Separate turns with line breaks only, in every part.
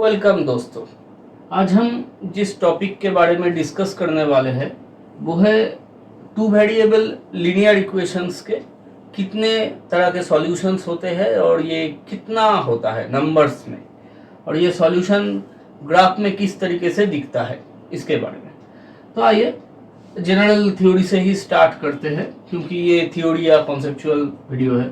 Welcome दोस्तों। आज हम जिस टॉपिक के बारे में डिस्कस करने वाले हैं वो है टू वेरिएबल लीनियर इक्वेशंस के कितने तरह के सॉल्यूशंस होते हैं और ये कितना होता है नंबर्स में, और ये सॉल्यूशन ग्राफ में किस तरीके से दिखता है इसके बारे में। तो आइए जनरल थ्योरी से ही स्टार्ट करते हैं क्योंकि ये थ्योरी या कॉन्सेप्चुअल वीडियो है।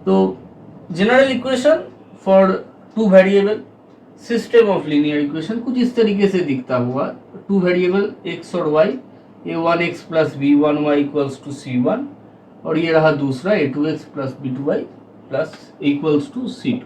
तो general equation for two variable system of linear equation कुछ इस तरीके से दिखता हुआ। टू वेरिएबल एक्स और Y, a1x plus b1y equals to c1, और ये रहा दूसरा a2x plus b2y plus equals to c2।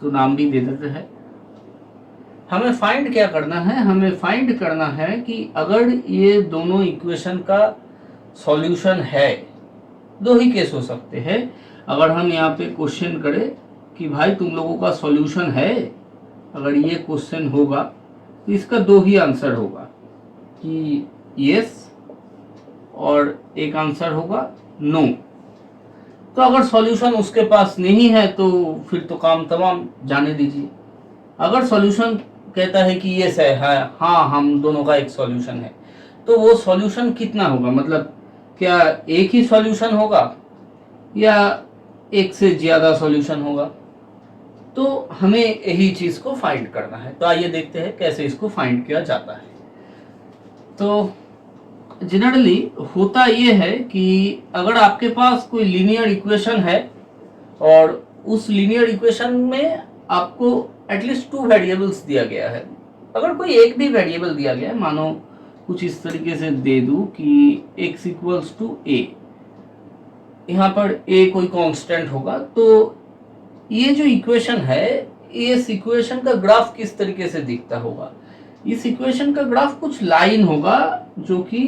तो नाम भी दे देते हैं। हमें फाइंड क्या करना है? हमें फाइंड करना है कि अगर ये दोनों इक्वेशन का सॉल्यूशन है, दो ही केस हो सकते हैं। अगर हम यहाँ पे क्वेश्चन करें कि भाई तुम लोगों का सॉल्यूशन है, अगर ये क्वेश्चन होगा तो इसका दो ही आंसर होगा कि यस और एक आंसर होगा नो। तो अगर सॉल्यूशन उसके पास नहीं है तो फिर तो काम तमाम, जाने दीजिए। अगर सॉल्यूशन कहता है कि यस है, हाँ हम दोनों का एक सॉल्यूशन है, तो वो सॉल्यूशन कितना होगा? मतलब क्या एक ही सॉल्यूशन होगा या एक से ज्यादा सॉल्यूशन होगा? तो हमें यही चीज को फाइंड करना है। तो आइए देखते हैं कैसे इसको फाइंड किया जाता है। तो जनरली होता ये है कि अगर आपके पास कोई लीनियर इक्वेशन है और उस लीनियर इक्वेशन में आपको एटलीस्ट टू वेरिएबल्स दिया गया है, अगर कोई एक भी वेरिएबल दिया गया है, मानो कुछ इस तरीके से दे दूं कि x इक्वल्स टू a, यहाँ पर a कोई कांस्टेंट होगा, तो ये जो इक्वेशन है, इस इक्वेशन का ग्राफ किस तरीके से दिखता होगा? इस इक्वेशन का ग्राफ कुछ लाइन होगा जो कि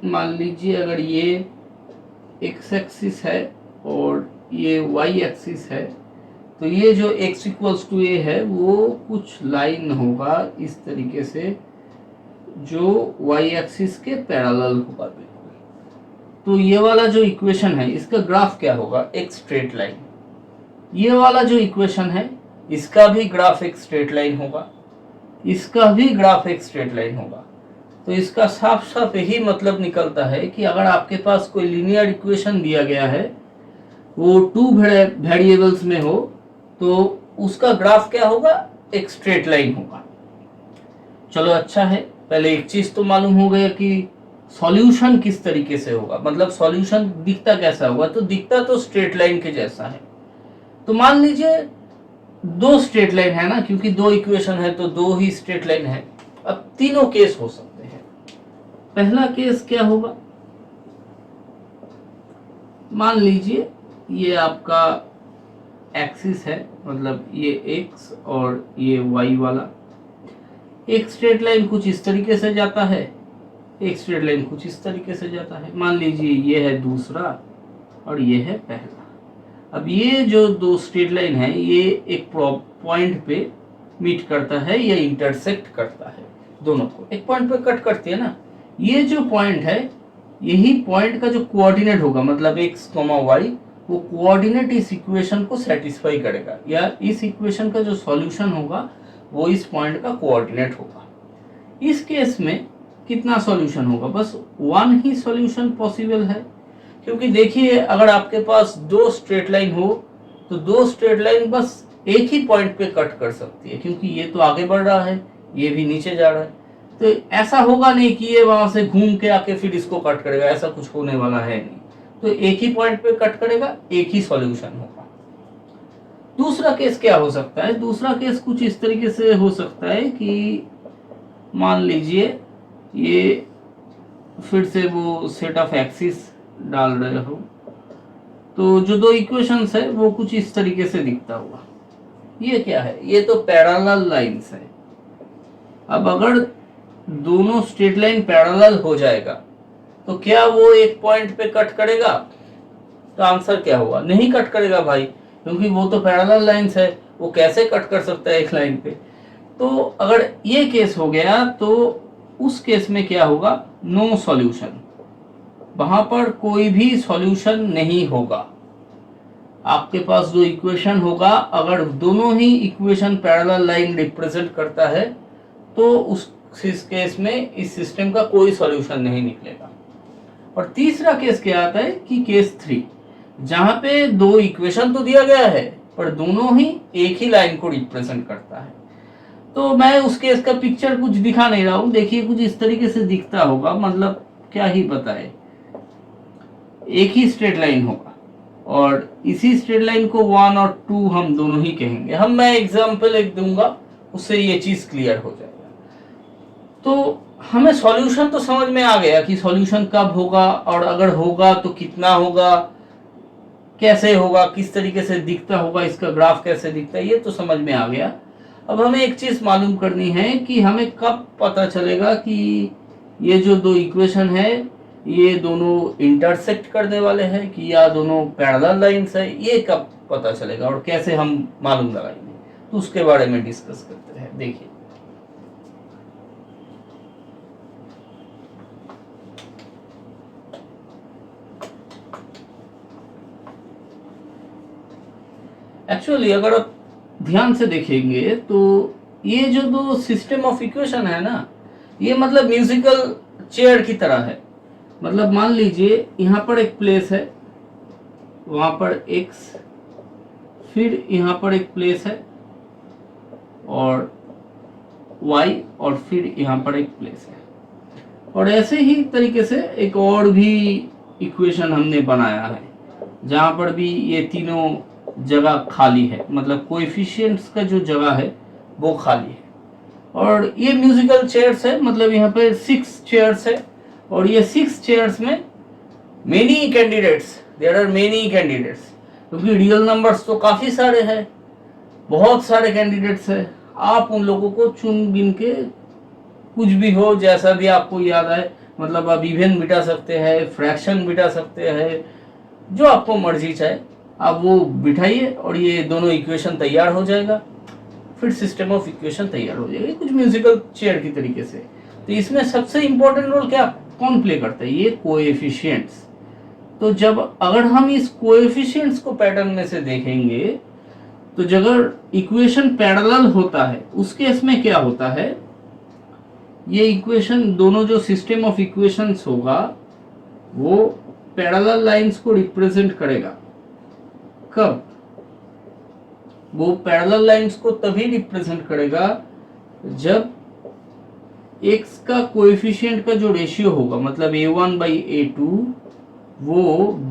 मान लीजिए अगर ये x एक्सिस है और ये y एक्सिस है, तो ये जो x इक्वल्स टू a है वो कुछ लाइन होगा इस तरीके से जो y एक्सिस के पैरेलल होगा बिल्कुल। तो ये वाला जो इक्वेशन है इसका ग्राफ क्या होगा? एक स्ट्रेट लाइन। ये वाला जो इक्वेशन है इसका भी ग्राफ एक स्ट्रेट लाइन होगा, इसका भी ग्राफ एक स्ट्रेट लाइन होगा। तो इसका साफ साफ यही मतलब निकलता है कि अगर आपके पास कोई लीनियर इक्वेशन दिया गया है, वो टू वेरिएबल्स में हो, तो उसका ग्राफ क्या होगा? एक स्ट्रेट लाइन होगा। चलो अच्छा है, पहले एक चीज तो मालूम हो गया कि सॉल्यूशन किस तरीके से होगा, मतलब सॉल्यूशन दिखता कैसा होगा। तो दिखता तो स्ट्रेट लाइन के जैसा है। तो मान लीजिए दो स्ट्रेट लाइन है ना, क्योंकि दो इक्वेशन है तो दो ही स्ट्रेट लाइन है। अब तीनों केस हो सकते हैं। पहला केस क्या होगा? मान लीजिए ये आपका एक्सिस है, मतलब ये x और ये y वाला। एक स्ट्रेट लाइन कुछ इस तरीके से जाता है, एक स्ट्रेट लाइन कुछ इस तरीके से जाता है। मान लीजिए ये है दूसरा और ये है पहला। अब ये जो दो स्ट्रेट लाइन है ये एक पॉइंट पे मीट करता है या इंटरसेक्ट करता है, दोनों को एक पॉइंट पे कट करती है ना। ये जो पॉइंट है, यही पॉइंट का जो कोऑर्डिनेट होगा, मतलब x, y, वो कोऑर्डिनेट इस इक्वेशन को सेटिस्फाई करेगा, या इस इक्वेशन का जो सॉल्यूशन होगा वो इस पॉइंट का कोऑर्डिनेट होगा। इस केस में कितना सॉल्यूशन होगा? बस वन ही सॉल्यूशन पॉसिबल है, क्योंकि देखिए अगर आपके पास दो स्ट्रेट लाइन हो तो दो स्ट्रेट लाइन बस एक ही पॉइंट पे कट कर सकती है, क्योंकि ये तो आगे बढ़ रहा है, ये भी नीचे जा रहा है। तो ऐसा होगा नहीं कि ये वहां से घूम के आके फिर इसको कट करेगा, ऐसा कुछ होने वाला है नहीं। तो एक ही पॉइंट पे कट करेगा, एक ही सॉल्यूशन होगा। दूसरा केस क्या हो सकता है? दूसरा केस कुछ इस तरीके से हो सकता है कि मान लीजिए ये फिर से वो सेट ऑफ एक्सिस डाल रहे हो, तो जो दो इक्वेशंस है वो कुछ इस तरीके से दिखता हुआ। ये क्या है? ये तो पैरेलल लाइंस है। अब अगर दोनों स्ट्रेट लाइन पैरेलल हो जाएगा तो क्या वो एक पॉइंट पे कट करेगा? तो आंसर क्या होगा? नहीं कट करेगा भाई, क्योंकि वो तो पैरेलल लाइंस है, वो कैसे कट कर सकता है एक लाइन पे? तो अगर ये केस हो गया तो उस केस में क्या होगा? नो सॉल्यूशन, वहां पर कोई भी सॉल्यूशन नहीं होगा। आपके पास जो इक्वेशन होगा, अगर दोनों ही इक्वेशन पैरेलल लाइन रिप्रेजेंट करता है तो उस केस में इस सिस्टम का कोई सॉल्यूशन नहीं निकलेगा। और तीसरा केस क्या आता है कि केस 3, जहां पे दो इक्वेशन तो दिया गया है पर दोनों ही एक ही लाइन को रिप्रेजेंट करता है। तो मैं उस केस का पिक्चर कुछ दिखा नहीं रहा हूं, देखिए कुछ इस तरीके से दिखता होगा, मतलब क्या ही बताए, एक ही स्ट्रेट लाइन होगा और इसी स्ट्रेट लाइन को 1 और 2 हम दोनों ही कहेंगे। मैं एग्जांपल एक दूंगा, उससे ये चीज क्लियर हो जाएगा। तो हमें सॉल्यूशन तो समझ में आ गया कि सॉल्यूशन कब होगा और अगर होगा तो कितना होगा, कैसे होगा, किस तरीके से दिखता होगा, इसका ग्राफ कैसे दिखता है, ये तो समझ में आ गया। अब हमें एक चीज मालूम करनी है कि हमें कब पता चलेगा कि ये जो दो इक्वेशन है ये दोनों इंटरसेक्ट करने वाले हैं कि या दोनों पैरेलल लाइंस है, ये कब पता चलेगा और कैसे हम मालूम लगाएंगे, तो उसके बारे में डिस्कस करते हैं। देखिए एक्चुअली अगर आप ध्यान से देखेंगे तो ये जो दो सिस्टम ऑफ इक्वेशन है ना, ये मतलब म्यूजिकल चेयर की तरह है। मतलब मान लीजिए यहाँ पर एक प्लेस है, वहां पर x, फिर यहाँ पर एक प्लेस है और y, और फिर यहाँ पर एक प्लेस है। और ऐसे ही तरीके से एक और भी इक्वेशन हमने बनाया है जहां पर भी ये तीनों जगह खाली है, मतलब कोएफिशिएंट्स का जो जगह है वो खाली है। और ये म्यूजिकल चेयर्स है, मतलब यहाँ पे 6 चेयर्स है और ये 6 चेयर्स में many candidates, there are many candidates, क्योंकि रियल नंबर्स तो काफी सारे हैं, बहुत सारे कैंडिडेट्स है। आप उन लोगों को चुन गिन के कुछ भी हो, जैसा भी आपको याद आए, मतलब आप इवन बिठा सकते हैं, फ्रैक्शन बिठा सकते हैं, जो आपको मर्जी चाहे आप वो बिठाइए और ये दोनों इक्वेशन तैयार हो जाएगा, फिर सिस्टम ऑफ इक्वेशन तैयार हो जाएगा, कुछ म्यूजिकल चेयर की तरीके से। तो इसमें सबसे इंपॉर्टेंट रोल क्या कौन प्ले करता है, ये कोएफिशिएंट्स। तो जब अगर हम इस कोएफिशिएंट्स को पैटर्न में से देखेंगे तो जब इक्वेशन पैरेलल होता है उस केस में क्या होता है, ये इक्वेशन दोनों जो सिस्टम ऑफ इक्वेशंस होगा वो पैरेलल लाइंस को रिप्रेजेंट करेगा। कब? वो पैरेलल लाइंस को तभी रिप्रेजेंट करेगा जब x का कोएफिशिएंट का जो रेशियो होगा, मतलब a1/a2 वो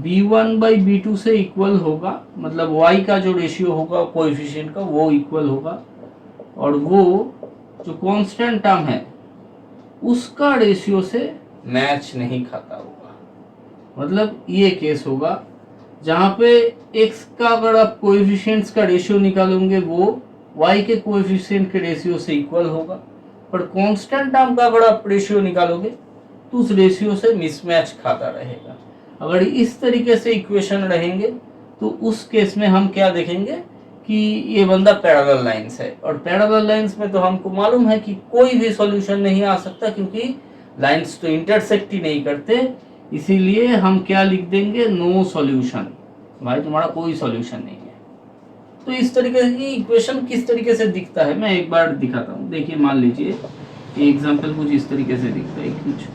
b1/b2 से इक्वल होगा, मतलब y का जो रेशियो होगा कोएफिशिएंट का वो इक्वल होगा, और वो जो कांस्टेंट टर्म है उसका रेशियो से मैच नहीं खाता होगा। मतलब ये केस होगा जहां पे x का अगर आप कोएफिशिएंट्स का रेशियो निकालोगे वो y के कोएफिशिएंट के रेशियो से इक्वल होगा, पर कांस्टेंट टर्म का अगर आप रेशियो निकालोगे तो उस रेशियो से मिसमैच खाता रहेगा। अगर इस तरीके से इक्वेशन रहेंगे तो उस केस में हम क्या देखेंगे कि ये बंदा पैरेलल लाइंस है, और पैरेलल लाइंस में तो हमको मालूम है कि कोई भी सॉल्यूशन नहीं आ सकता, क्योंकि लाइंस तो इंटरसेक्ट ही नहीं करते, इसीलिए हम क्या लिख देंगे, नो सॉल्यूशन, भाई तुम्हारा कोई सॉल्यूशन नहीं है। तो इस तरीके की इक्वेशन किस तरीके से दिखता है मैं एक बार दिखाता हूँ। देखिए मान लीजिए एग्जांपल कुछ इस तरीके से दिखता है, कुछ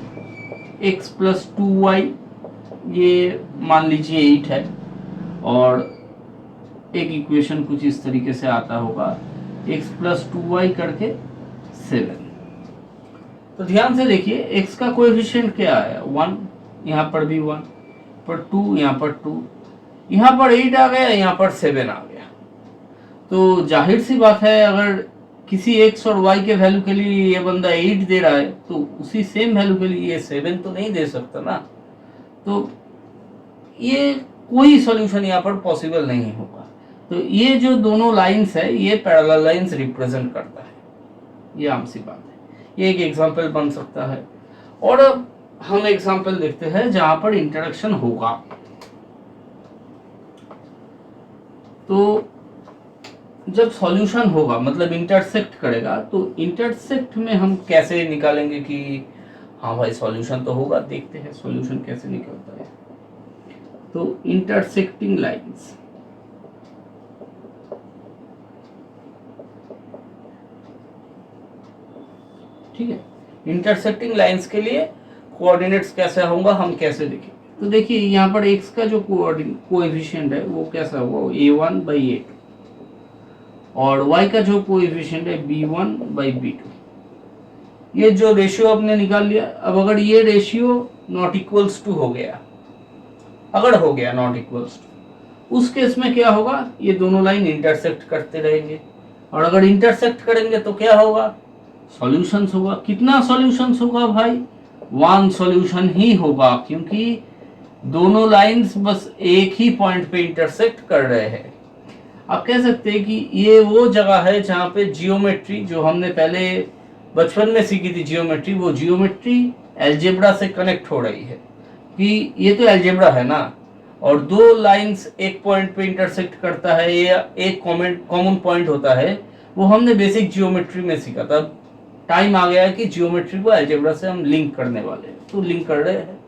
x प्लस 2y, ये मान लीजिए 8 है, और एक इक्वेशन कुछ इस तरीके से आता होगा x प्लस 2y करके 7। तो ध्यान से देखिए x का कोएफिशिएंट क्या है 1, यहाँ पर भी 1, पर 2, यहाँ पर 2, यहाँ पर 8 आ गया, यहाँ पर 7 आ गया। तो जाहिर सी बात है अगर किसी x और y के वैल्यू के लिए ये बंदा 8 दे रहा है तो उसी सेम वैल्यू के लिए ये 7 तो नहीं दे सकता ना। तो ये कोई सॉल्यूशन यहाँ पर पॉसिबल नहीं होगा। तो ये जो दोनों लाइंस है ये पैरेलल लाइंस रिप्रेजेंट करता है, ये आम सी बात है। ये एक एग्जांपल बन सकता है। और अब हम एग्जांपल देखते हैं जहां पर इंटरेक्शन होगा। तो जब सॉल्यूशन होगा मतलब इंटरसेक्ट करेगा, तो इंटरसेक्ट में हम कैसे निकालेंगे कि हाँ भाई सॉल्यूशन तो होगा। देखते हैं सॉल्यूशन कैसे निकलता है। तो इंटरसेक्टिंग लाइंस, ठीक है। इंटरसेक्टिंग लाइंस के लिए कोऑर्डिनेट्स कैसे होगा हम कैसे देखेंगे। तो देखिए यहाँ पर x का जो कोएफिशिएंट है वो कैसा होगा, a1/a2, और y का जो कोएफिशिएंट है b1/b2। ये जो रेशियो आपने निकाल लिया। अब अगर ये रेशियो नॉट इक्वल्स टू हो गया, अगर हो गया नॉट इक्वल्स टू, उस केस में क्या होगा, ये दोनों लाइन इंटरसेक्ट करते रहेंगे, और अगर इंटरसेक्ट करेंगे तो क्या होगा, सॉल्यूशंस होगा। कितना सॉल्यूशंस होगा भाई, वन सॉल्यूशन ही होगा, क्योंकि दोनों लाइंस बस एक ही पॉइंट पे इंटरसेक्ट कर रहे हैं। आप कह सकते हैं कि ये वो जगह है जहाँ पे जियोमेट्री जो हमने पहले बचपन में सीखी थी जियोमेट्री, वो जियोमेट्री एल्जेब्रा से कनेक्ट हो रही है, कि ये तो एल्जेब्रा है ना, और दो लाइंस एक पॉइंट पे इंटरसेक्ट करता है या एक कॉमन पॉइंट होता है, वो हमने बेसिक जियोमेट्री में सीखा था। टाइम आ गया है कि जियोमेट्री को एल्जेब्रा से हम लिंक करने वाले हैं, तो लिंक कर रहे हैं।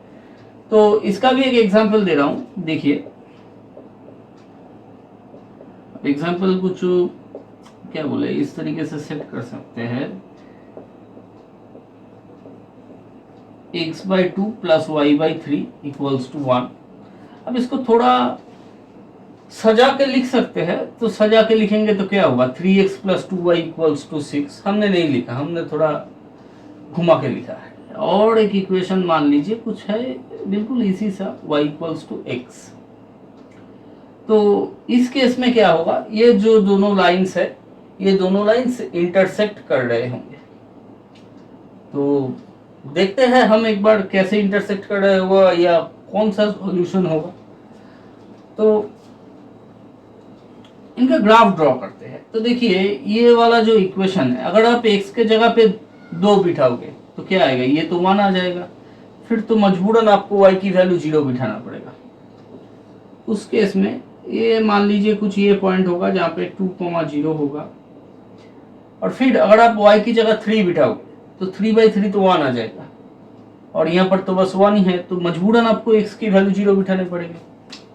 तो इसका भी एक एग्जांपल दे रहा हूं, देखिए एग्जांपल कुछ क्या बोले, इस तरीके से सेट कर सकते हैं, x/2 plus y/3 equals to 1। अब इसको थोड़ा सजा के लिख सकते हैं, तो सजा के लिखेंगे तो क्या होगा, 3x plus 2y equals to 6। हमने नहीं लिखा, हमने थोड़ा घुमा के लिखा है। और एक इक्वेशन मान लीजिए कुछ है बिल्कुल इसी सा, y इक्वल्स टू x। तो इस केस में क्या होगा, ये जो दोनों लाइंस है, ये दोनों लाइंस इंटरसेक्ट कर रहे होंगे। तो देखते हैं हम एक बार कैसे इंटरसेक्ट कर रहे होगा या कौन सा सॉल्यूशन होगा। तो इनका ग्राफ ड्रॉ करते हैं। तो देखिए ये वाला जो इक्वेशन है, अगर आप x के जगह पे 2 बिठाओगे तो क्या आएगा, ये तो 1 आ जाएगा, फिर तो मजबूरन आपको y की वैल्यू 0 बिठाना पड़ेगा। उस केस में ये मान लीजिए कुछ ये पॉइंट होगा जहाँ पे 2,0 होगा, और फिर अगर आप y की जगह 3 बिठाओगे तो 3/3 तो 1 आ जाएगा, और यहाँ पर तो बस 1 ही है, तो मजबूरन आपको x की वैल्यू 0 बिठाने पड़ेंगे।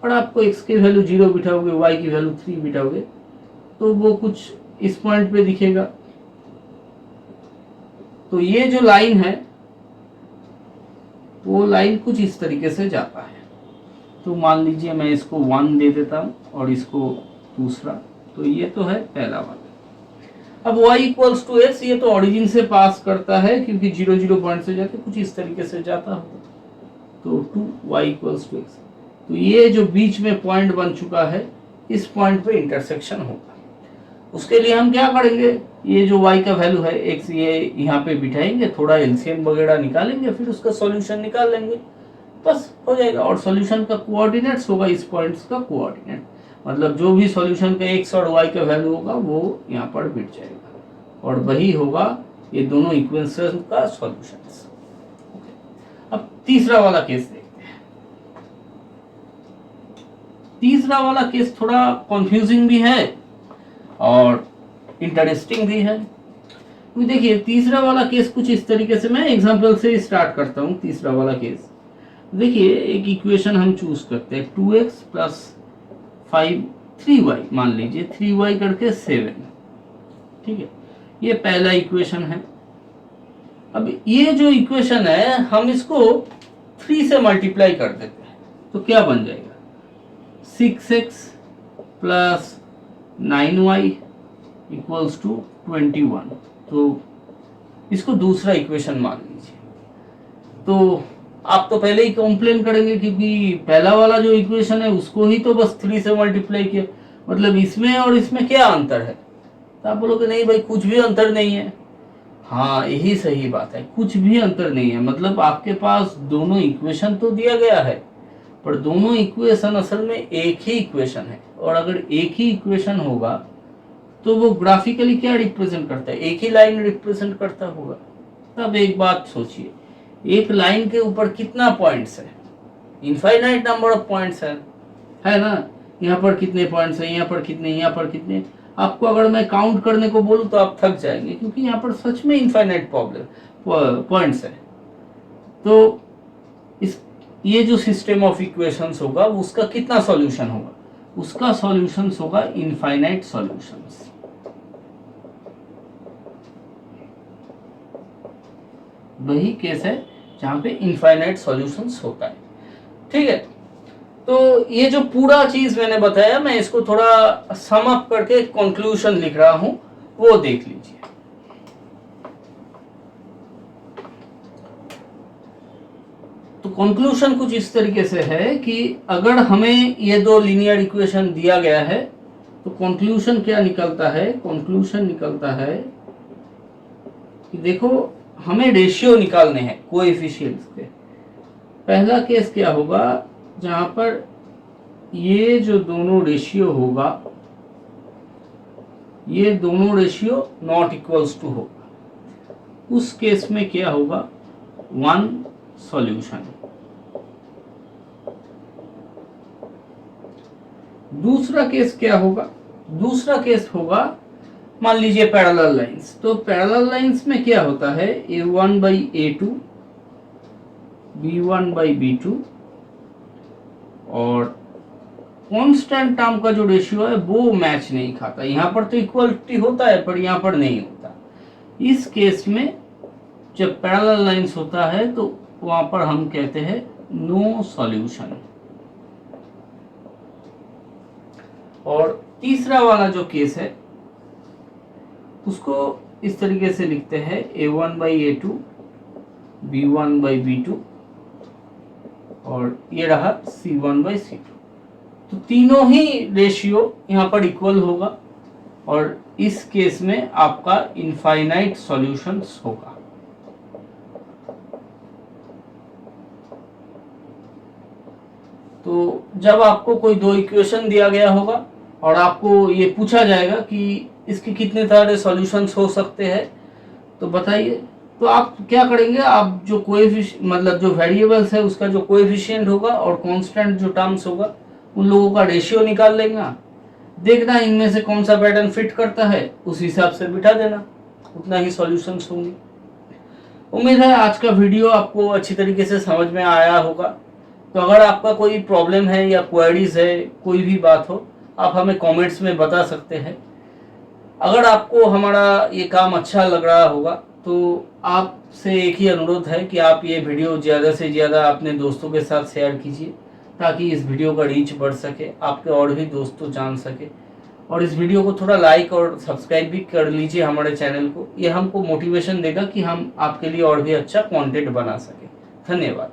और आपको x की वैल्यू 0 बिठाओगे, y की वैल्यू 3 बिठाओगे, तो वो कुछ इस पॉइंट पे दिखेगा। तो ये जो लाइन है वो लाइन कुछ इस तरीके से जाता है। तो मान लीजिए मैं इसको 1 दे देता हूँ और इसको दूसरा, तो ये तो है पहला वाला। अब y इक्वल्स टू x, ये तो ओरिजिन से पास करता है क्योंकि 0 पॉइंट से जाके कुछ इस तरीके से जाता होगा, तो 2y इक्वल्स टू x। तो ये जो बीच में पॉइंट बन चुका है, इस पॉइंट पे इंटरसेक्शन होगा। उसके लिए हम क्या करेंगे, ये जो y का वैल्यू है x, ये यहाँ पे बिठाएंगे, थोड़ा एलसीएम वगैरह निकालेंगे, फिर उसका सॉल्यूशन निकाल लेंगे, बस हो जाएगा। और सॉल्यूशन का कोऑर्डिनेट्स होगा इस पॉइंट्स का कोऑर्डिनेट, मतलब जो भी सॉल्यूशन का x और y का वैल्यू होगा वो यहाँ पर बिठ जाएगा, और वही होगा ये दोनों इक्वेशन का सॉल्यूशन। अब तीसरा वाला केस देखते हैं। तीसरा वाला केस थोड़ा कंफ्यूजिंग भी है और इंटरेस्टिंग भी है। देखिए तीसरा वाला केस कुछ इस तरीके से, मैं एग्जांपल से स्टार्ट करता हूँ। तीसरा वाला केस देखिए, एक इक्वेशन हम चूज करते हैं, 2x प्लस 5 3y, मान लीजिए 3y करके 7, ठीक है, ये पहला इक्वेशन है। अब ये जो इक्वेशन है हम इसको 3 से मल्टीप्लाई कर देते हैं, तो क्या बन जाएगा, 6x plus 9y equals to 21। तो इसको दूसरा इक्वेशन मान लीजिए। तो आप तो पहले ही कंप्लेन करेंगे क्योंकि पहला वाला जो इक्वेशन है उसको ही तो बस 3 से मल्टीप्लाई किया, मतलब इसमें और इसमें क्या अंतर है। तो आप बोलोगे नहीं भाई कुछ भी अंतर नहीं है। हाँ यही सही बात है, कुछ भी अंतर नहीं है। मतलब आपके पास दोनों इक्वेशन तो दिया गया है, पर दोनों इक्वेशन असल में एक ही इक्वेशन है, और अगर एक ही इक्वेशन होगा तो वो ग्राफिकली क्या रिप्रेजेंट करता है, एक ही लाइन रिप्रेजेंट करता होगा। तब एक बात सोचिए, एक लाइन के ऊपर कितना पॉइंट्स है, इनफाइनाइट नंबर ऑफ पॉइंट्स है ना। यहाँ पर कितने पॉइंट्स है, यहाँ पर कितने, यहाँ पर कितने, आपको अगर मैं काउंट करने को बोलूँ तो आप थक जाएंगे, क्योंकि यहाँ पर सच में इनफाइनाइट पॉइंट्स है। तो इस ये जो सिस्टम ऑफ इक्वेशंस होगा उसका कितना सॉल्यूशन होगा, उसका सॉल्यूशंस होगा इनफाइनाइट सॉल्यूशंस। वही केस है जहाँ पे इनफाइनाइट सॉल्यूशंस होता है। ठीक है, तो ये जो पूरा चीज मैंने बताया, मैं इसको थोड़ा सम अप करके कंक्लूजन लिख रहा हूं, वो देख लीजिए। तो कंक्लूजन कुछ इस तरीके से है कि अगर हमें ये दो लीनियर इक्वेशन दिया गया है तो कंक्लूजन क्या निकलता है? कंक्लूजन निकलता है कि देखो हमें रेशियो निकालने हैं कोएफिशिएंट्स के। पहला केस क्या होगा, जहां पर ये जो दोनों रेशियो होगा, ये दोनों रेशियो नॉट इक्वल्स टू होगा, उस केस में क्या होगा? One solution. दूसरा केस क्या होगा? दूसरा केस होगा, मान लीजिए पैरेलल लाइंस। तो पैरेलल लाइंस में क्या होता है? A1 by A2, B1 by B2, और कांस्टेंट टर्म का जो रेशियो है वो मैच नहीं खाता। यहाँ पर तो इक्वलिटी होता है पर यहाँ पर नहीं होता। इस केस में जब पैरेलल लाइंस होता है तो वहां पर हम कहते हैं नो सॉल्यूशन। और तीसरा वाला जो केस है उसको इस तरीके से लिखते हैं A1 by A2, B1 by B2, और ये रहा C1 by C2। तो तीनों ही रेशियो यहाँ पर इक्वल होगा और इस केस में आपका इनफाइनाइट सॉल्यूशंस होगा। तो जब आपको कोई दो इक्वेशन दिया गया होगा और आपको ये पूछा जाएगा कि इसके कितने सारे सॉल्यूशंस हो सकते हैं, तो बताइए, तो आप क्या करेंगे? आप जो मतलब जो वेरिएबल्स है उसका जो कोएफिशिएंट होगा और कांस्टेंट जो टर्म्स होगा उन लोगों का रेशियो निकाल लेंगे। देखना इनमें से कौन सा पैटर्न फिट करता है, उस हिसाब से बिठा देना, उतना ही सॉल्यूशंस होंगे। उम्मीद है आज का वीडियो आपको अच्छी तरीके से समझ में आया होगा। तो अगर आपका कोई प्रॉब्लम है या क्वेरीज है, कोई भी बात हो, आप हमें कमेंट्स में बता सकते हैं। अगर आपको हमारा ये काम अच्छा लग रहा होगा तो आपसे एक ही अनुरोध है कि आप ये वीडियो ज़्यादा से ज़्यादा अपने दोस्तों के साथ शेयर कीजिए ताकि इस वीडियो का रीच बढ़ सके, आपके और भी दोस्तों जान सके। और इस वीडियो को थोड़ा लाइक और सब्सक्राइब भी कर लीजिए हमारे चैनल को। ये हमको मोटिवेशन देगा कि हम आपके लिए और भी अच्छा कंटेंट बना सके। धन्यवाद।